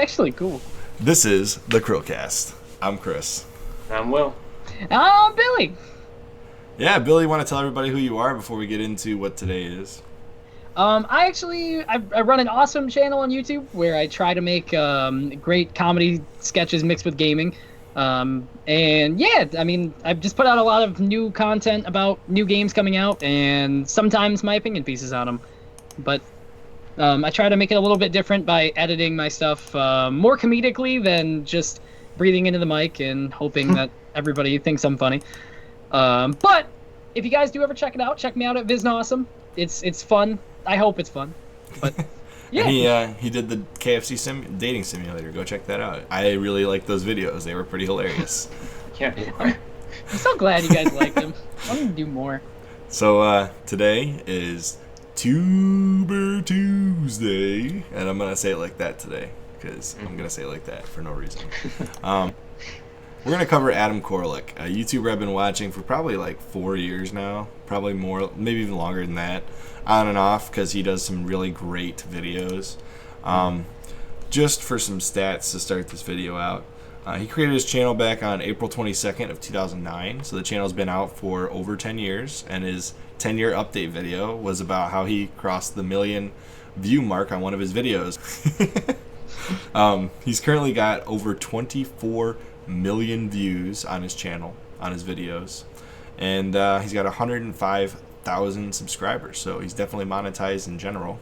actually cool. This is the CHRILLCAST. I'm Chris. I'm Will. I'm Billy. Yeah, Billy, want to tell everybody who you are before we get into what today is? I run an awesome channel on YouTube where I try to make great comedy sketches mixed with gaming. And yeah, I mean, I've just put out a lot of new content about new games coming out and sometimes my opinion pieces on them. But I try to make it a little bit different by editing my stuff more comedically than just breathing into the mic and hoping that everybody thinks I'm funny. But if you guys do ever check it out, check me out at VISNAWesome. It's fun. I hope it's fun. But yeah. And he did the KFC dating simulator. Go check that out. I really like those videos. They were pretty hilarious. Yeah. I'm so glad you guys liked them. I want to do more. So today is TUBER Tuesday, and I'm gonna say it like that today because I'm gonna say it like that for no reason. We're gonna cover Adam Koralik, a YouTuber I've been watching for probably like 4 years now, probably more, maybe even longer than that, on and off, because he does some really great videos. Just for some stats to start this video out, he created his channel back on April 22nd of 2009, so the channel's been out for over 10 years, and his 10-year update video was about how he crossed the 1 million view mark on one of his videos. He's currently got over 24 million views on his channel, on his videos, and he's got 105,000 subscribers, so he's definitely monetized in general.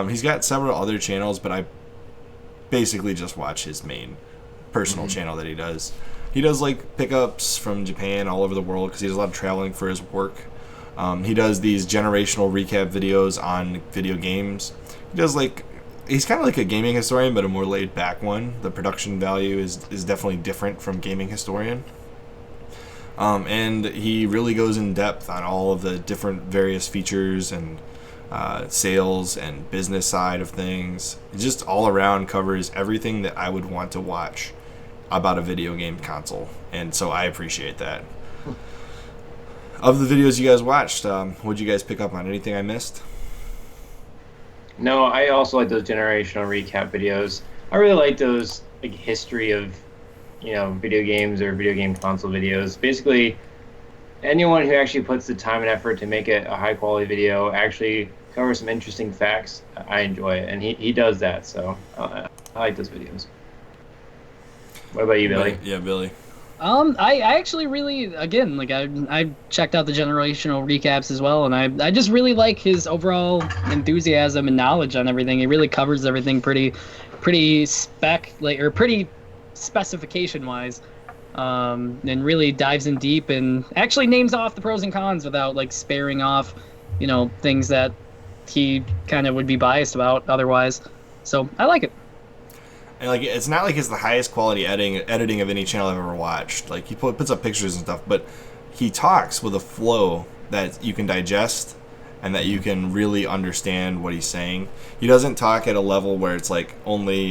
He's got several other channels, but I basically just watch his main personal channel that he does. He does like pickups from Japan all over the world because he does a lot of traveling for his work. He does these generational recap videos on video games. He does like, he's kind of like a gaming historian, but a more laid back one. The production value is definitely different from gaming historian. And he really goes in depth on all of the different various features and sales and business side of things. It just all around covers everything that I would want to watch about a video game console, and so I appreciate that. Of the videos you guys watched, what did you guys pick up on? Anything I missed? No, I also like those generational recap videos. I really like those like history of, video games or video game console videos. Basically, anyone who actually puts the time and effort to make it a high quality video actually covers some interesting facts. I enjoy it, and he does that. So I like those videos. What about you, Billy? Yeah, Billy. I actually really, again, like I checked out the generational recaps as well, and I just really like his overall enthusiasm and knowledge on everything. He really covers everything pretty specification wise, and really dives in deep and actually names off the pros and cons without like sparing off, things that he kind of would be biased about otherwise. So I like it. And like, it's not like it's the highest quality editing of any channel I've ever watched. Like, he puts up pictures and stuff, but he talks with a flow that you can digest and that you can really understand what he's saying. He doesn't talk at a level where it's like only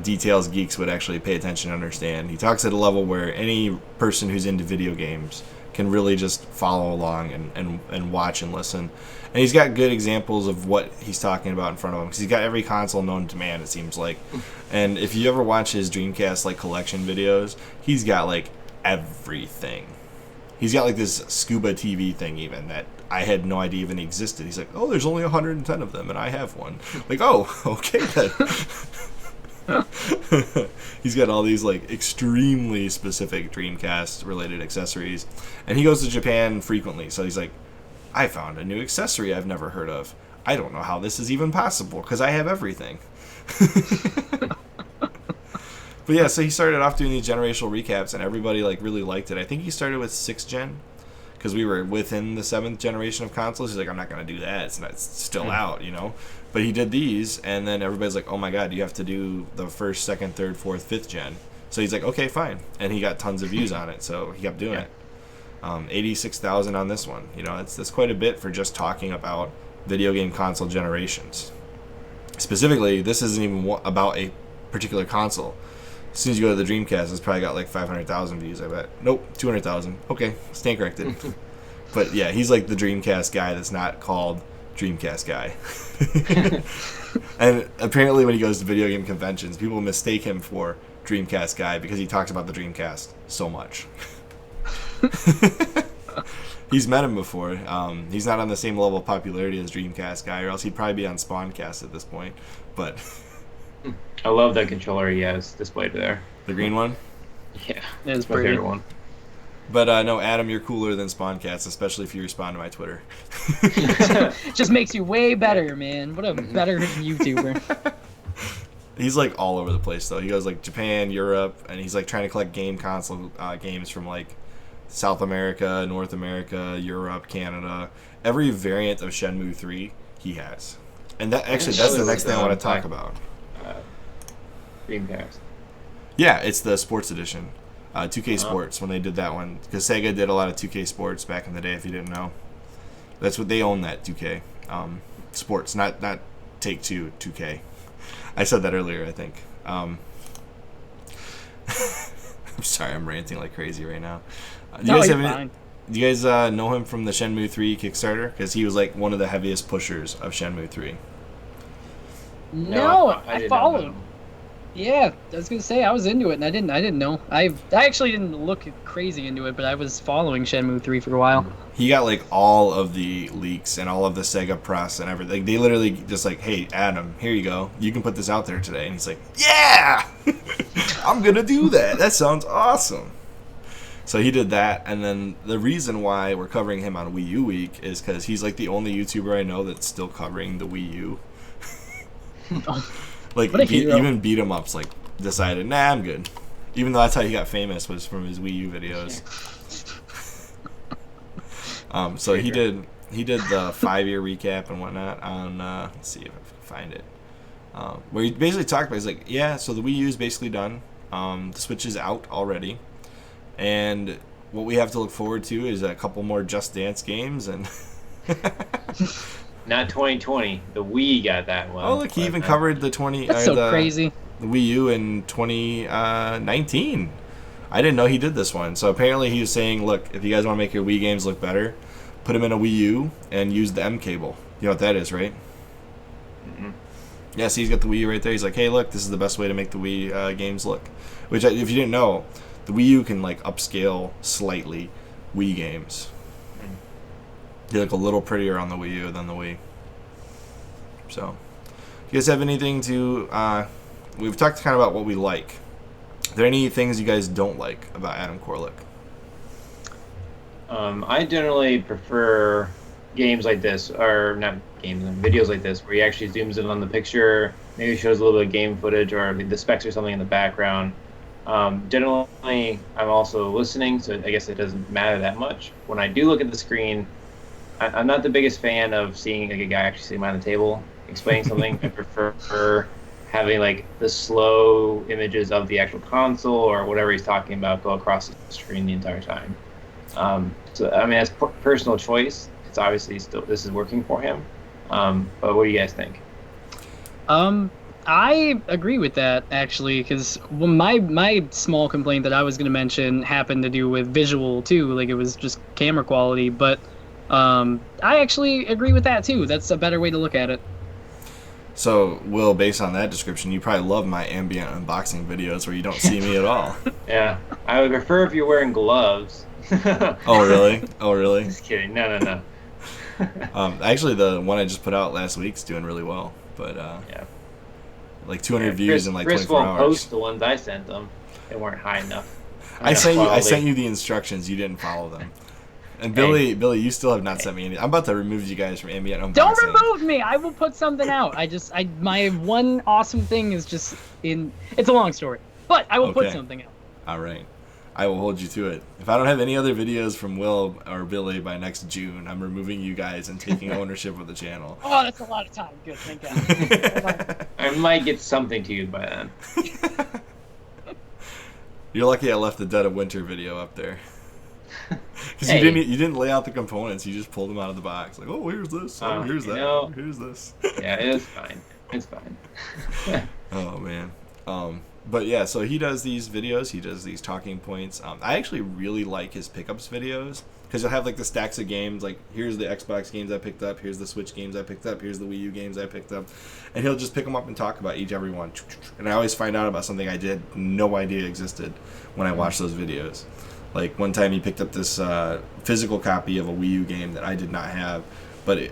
details geeks would actually pay attention and understand. He talks at a level where any person who's into video games can really just follow along and watch and listen. And he's got good examples of what he's talking about in front of him, because he's got every console known to man, it seems like. And if you ever watch his Dreamcast like collection videos, he's got like everything. He's got like this scuba TV thing even that I had no idea even existed. He's like, oh, there's only 110 of them and I have one. Like, oh, okay then. He's got all these like extremely specific Dreamcast related accessories, and he goes to Japan frequently, so he's like, I found a new accessory I've never heard of. I don't know how this is even possible because I have everything. But yeah, so he started off doing these generational recaps, and everybody like really liked it. I think he started with 6th gen because we were within the 7th generation of consoles. He's like, I'm not going to do that. It's still out, But he did these, and then everybody's like, oh my god, you have to do the 1st, 2nd, 3rd, 4th, 5th gen. So he's like, okay, fine. And he got tons of views on it, so he kept doing it. 86,000 on this one. That's quite a bit for just talking about video game console generations. Specifically, this isn't even about a particular console. As soon as you go to the Dreamcast, it's probably got like 500,000 views, I bet. Nope, 200,000. Okay, stand corrected. But yeah, he's like the Dreamcast guy that's not called Dreamcast guy. And apparently when he goes to video game conventions, people mistake him for Dreamcast guy because he talks about the Dreamcast so much. He's met him before. He's not on the same level of popularity as Dreamcast guy, or else he'd probably be on Spawncast at this point. But I love that controller he has displayed there. the green one? Yeah, It's my pretty. favorite one. But no, Adam, you're cooler than Spawncast, especially if you respond to my Twitter. Just makes you way better, man. What a better YouTuber. He's like all over the place though. He goes like Japan, Europe, and he's like trying to collect game console games from like South America, North America, Europe, Canada. Every variant of Shenmue 3 he has. And that actually that's the next thing I want to talk about. Dreamcast. Yeah, it's the sports edition. 2K Sports, when they did that one. Because Sega did a lot of 2K Sports back in the day, if you didn't know. That's what they own, that 2K. Sports, not Take-Two 2K. I said that earlier, I think. I'm sorry, I'm ranting like crazy right now. Do you guys know him from the Shenmue 3 Kickstarter? Because he was like one of the heaviest pushers of Shenmue 3. No, I I did not followed. know. Yeah, I was gonna say I was into it, and I didn't know. I actually didn't look crazy into it, but I was following Shenmue 3 for a while. He got like all of the leaks and all of the Sega press and everything. Like, they literally just like, hey, Adam, here you go. You can put this out there today. And he's like, yeah, I'm going to do that. That sounds awesome. So he did that. And then the reason why we're covering him on Wii U Week is because he's like the only YouTuber I know that's still covering the Wii U. Like, even beat 'em ups like decided, nah, I'm good. Even though that's how he got famous, was from his Wii U videos. So he did the 5-year recap and whatnot on let's see if I can find it. Where he basically talked about, he's like, yeah, so the Wii U is basically done. The Switch is out already, and what we have to look forward to is a couple more Just Dance games and. Not 2020. The Wii got that one. Oh, look, he even covered the 20. That's so crazy. The Wii U in 2019. I didn't know he did this one. So apparently he was saying, look, if you guys want to make your Wii games look better, put them in a Wii U and use the M cable. You know what that is, right? Mm-hmm. Yeah, so he's got the Wii U right there. He's like, hey, look, this is the best way to make the Wii games look. Which, if you didn't know, the Wii U can like upscale slightly Wii games. They look a little prettier on the Wii U than the Wii. So, you guys have anything to... we've talked kind of about what we like. Are there any things you guys don't like about Adam Koralik? I generally prefer games like this, or not games, videos like this, where he actually zooms in on the picture, maybe shows a little bit of game footage or the specs or something in the background. Generally, I'm also listening, so I guess it doesn't matter that much. When I do look at the screen, I'm not the biggest fan of seeing like a guy actually sitting behind the table explaining something. I prefer having like the slow images of the actual console or whatever he's talking about go across the screen the entire time. So I mean, as personal choice, it's obviously still this is working for him. But what do you guys think? I agree with that actually, because my small complaint that I was going to mention happened to do with visual too. Like, it was just camera quality, but I actually agree with that too. That's a better way to look at it. So, Will, based on that description, you probably love my ambient unboxing videos where you don't see me at all. Yeah, I would prefer if you're wearing gloves. Oh, really? Oh, really? Just kidding. No. Actually, the one I just put out last week's doing really well. But, yeah. Like 200 views in like Chris 24 won't hours. post the ones I sent them. They weren't high enough. I sent you the instructions. You didn't follow them. And Billy, you still have not sent me any. I'm about to remove you guys from ambient unboxing. Don't remove me. I will put something out. My one awesome thing is just in. It's a long story, but I will put something out. All right, I will hold you to it. If I don't have any other videos from Will or Billy by next June, I'm removing you guys and taking ownership of the channel. Oh, that's a lot of time. Good, thank God. I might get something to you by then. You're lucky I left the Dead of Winter video up there. Because Hey. you didn't lay out the components. You just pulled them out of the box. Like, oh, here's this. Oh, here's that. Here's this. Yeah, it's fine. It's fine. Oh, man. But yeah, so he does these videos. He does these talking points. I actually really like his pickups videos. Because you'll have like the stacks of games, like here's the Xbox games I picked up, here's the Switch games I picked up, here's the Wii U games I picked up, and he'll just pick them up and talk about every one. And I always find out about something I did no idea existed when I watched those videos. Like one time he picked up this physical copy of a Wii U game that I did not have, but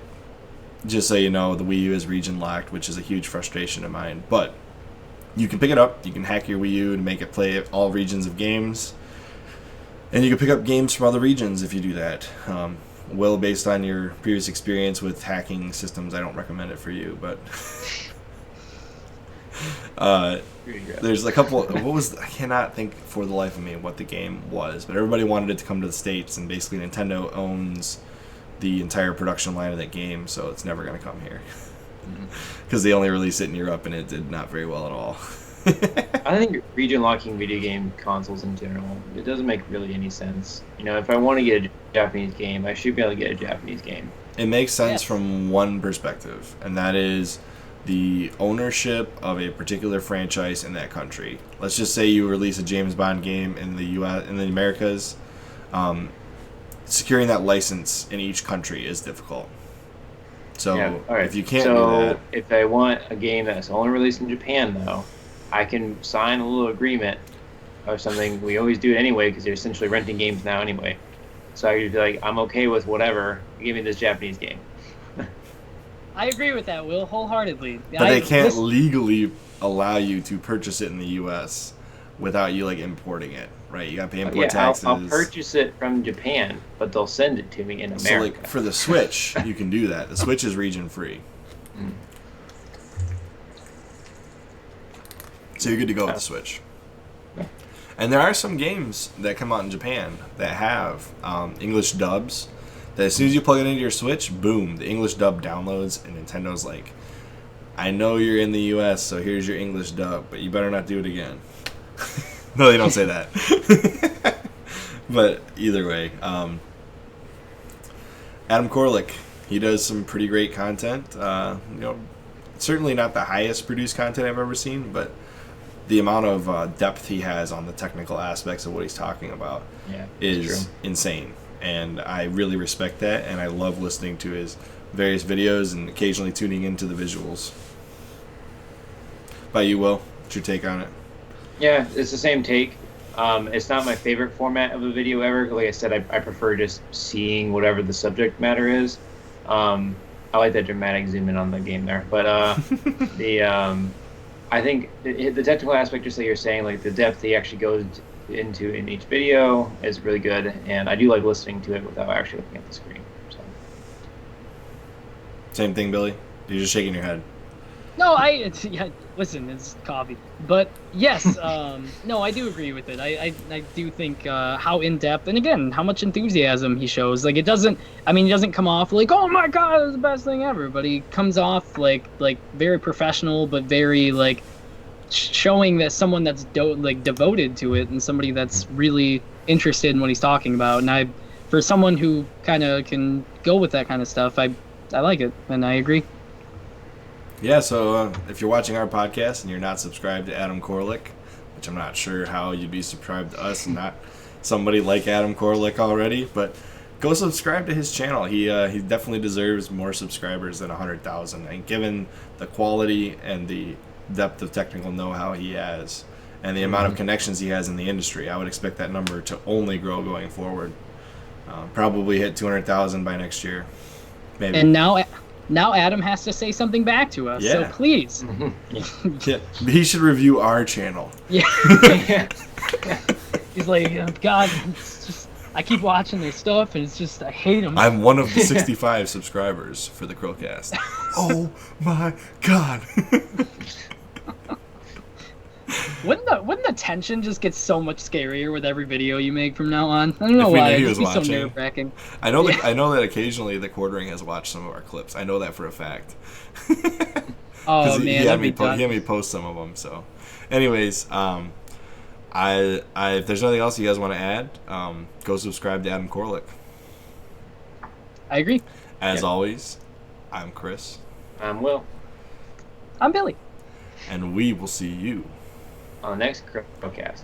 just so you know, the Wii U is region locked, which is a huge frustration of mine. But you can pick it up, you can hack your Wii U to make it play all regions of games. And you can pick up games from other regions if you do that. Will, based on your previous experience with hacking systems, I don't recommend it for you. But there's a couple. I cannot think for the life of me what the game was. But everybody wanted it to come to the States, and basically Nintendo owns the entire production line of that game, so it's never going to come here. Because they only released it in Europe, and it did not very well at all. I think region locking video game consoles in general, it doesn't make really any sense. You know, if I want to get a Japanese game, I should be able to get a Japanese game. It makes sense from one perspective, and that is the ownership of a particular franchise in that country. Let's just say you release a James Bond game in the U.S. in the Americas. Securing that license in each country is difficult. So if you can't do that, if I want a game that's only released in Japan, though, I can sign a little agreement or something. We always do it anyway because they're essentially renting games now anyway. So I could be like, I'm okay with whatever. Give me this Japanese game. I agree with that, Will, wholeheartedly. But they can't legally allow you to purchase it in the U.S. without you like importing it, right? You got to pay import taxes. I'll purchase it from Japan, but they'll send it to me in America. So like for the Switch, you can do that. The Switch is region free. So you're good to go with the Switch. And there are some games that come out in Japan that have English dubs. That as soon as you plug it into your Switch, boom, the English dub downloads, and Nintendo's like, I know you're in the U.S., so here's your English dub, but you better not do it again. No, they don't say that. But either way, Adam Koralik, he does some pretty great content. Certainly not the highest produced content I've ever seen, but the amount of depth he has on the technical aspects of what he's talking about is insane. And I really respect that, and I love listening to his various videos and occasionally tuning into the visuals. By you, Will, what's your take on it? Yeah, it's the same take. It's not my favorite format of a video ever. Like I said, I prefer just seeing whatever the subject matter is. I like that dramatic zoom in on the game there. But I think the technical aspect, just like you're saying, like the depth he actually goes into in each video is really good, and I do like listening to it without actually looking at the screen. So. Same thing, Billy? You're just shaking your head. No, listen, it's coffee. But yes, no, I do agree with it. I do think how in-depth, and again, how much enthusiasm he shows. Like, he doesn't come off like, oh my god, it's the best thing ever, but he comes off like very professional, but very like showing that someone that's devoted to it and somebody that's really interested in what he's talking about. And for someone who kind of can go with that kind of stuff, I like it, and I agree. Yeah, so if you're watching our podcast and you're not subscribed to Adam Koralik, which I'm not sure how you'd be subscribed to us and not somebody like Adam Koralik already, but go subscribe to his channel. He definitely deserves more subscribers than 100,000. And given the quality and the depth of technical know-how he has and the amount of connections he has in the industry, I would expect that number to only grow going forward. Probably hit 200,000 by next year, maybe. And now Adam has to say something back to us, so please. Yeah, he should review our channel. Yeah. He's like, God, it's just, I keep watching their stuff, and it's just, I hate them. I'm one of the 65 subscribers for the CHRILLCAST. Oh my God. Wouldn't the tension just get so much scarier with every video you make from now on? I don't know why. It'd be so nerve-wracking. I know that occasionally the Quartering has watched some of our clips. I know that for a fact. Oh man, he had me post some of them. So, anyways, if there's nothing else you guys want to add, go subscribe to Adam Koralik. I agree. As always, I'm Chris. I'm Will. I'm Billy. And we will see you on the next CHRILLCAST.